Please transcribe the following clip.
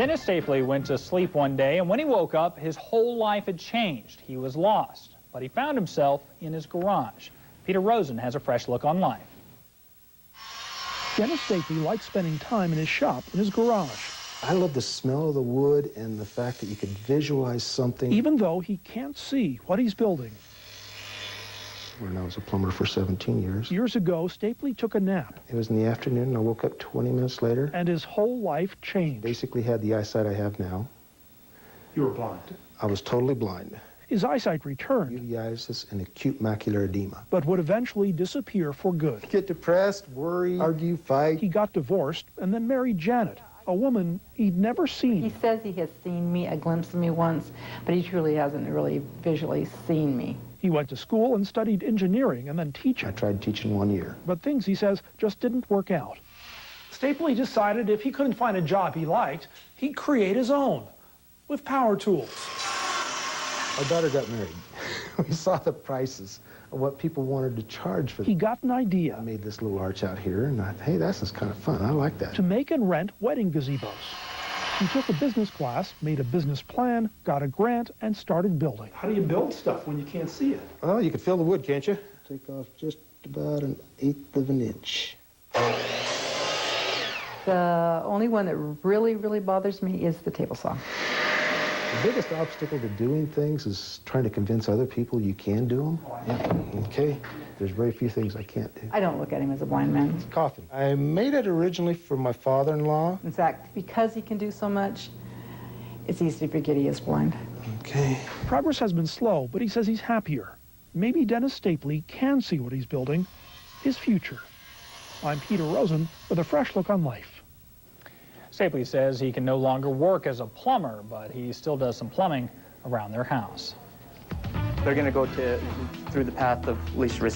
Dennis Stapley went to sleep one day, and when he woke up, his whole life had changed. He was lost, but he found himself in his garage. Peter Rosen has a fresh look on life. Dennis Stapley likes spending time in his shop, in his garage. I love the smell of the wood and the fact that you can visualize something. Even though he can't see what he's building. When I was a plumber for 17 years. Years ago, Stapley took a nap. It was in the afternoon, and I woke up 20 minutes later. And his whole life changed. Basically had the eyesight I have now. You were blind. I was totally blind. His eyesight returned. Uveitis and acute macular edema. But would eventually disappear for good. Get depressed, worry, argue, fight. He got divorced and then married Janet, a woman he'd never seen. He says he has seen me, a glimpse of me once, but he truly hasn't really visually seen me. He went to school and studied engineering and then teaching. I tried teaching 1 year. But things, he says, just didn't work out. Stapley decided if he couldn't find a job he liked, he'd create his own with power tools. Our daughter got married. We saw the prices of what people wanted to charge for them. He got an idea. I made this little arch out here, and I thought, hey, this is kind of fun. I like that. To make and rent wedding gazebos. He took a business class, made a business plan, got a grant, and started building. How do you build stuff when you can't see it? Well, you can feel the wood, can't you? Take off just about 1/8 of an inch. The only one that really, really bothers me is the table saw. The biggest obstacle to doing things is trying to convince other people you can do them. Yeah. Okay. There's very few things I can't do. I don't look at him as a blind man. Coffin. I made it originally for my father-in-law. In fact, because he can do so much, it's easy to forget he is blind. Okay. Progress has been slow, but he says he's happier. Maybe Dennis Stapley can see what he's building, his future. I'm Peter Rosen with a fresh look on life. Stapley says he can no longer work as a plumber, but he still does some plumbing around their house. They're going to go through the path of least resistance.